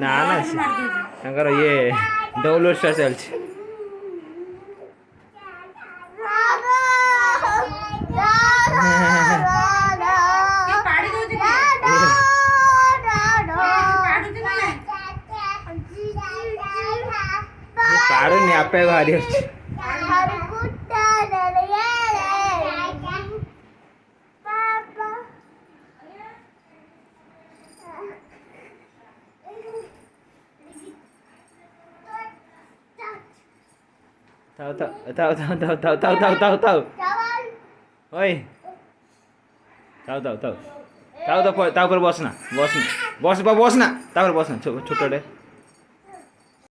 ନା ନା ତାଙ୍କର ଇଏ ଡାଉନଲୋଡ୍ ଟା ଚାଲିଛି। ପାରୁନି ଆପେ ବାହାରି ଆସୁଛି। Tahu tahu tahu tahu tahu tahu tahu tahu tahu tahu. Oi. Tahu tahu tahu. Tahu tahu tahu पर बस्न बस्न बस बस्न तापर बस्न छोटो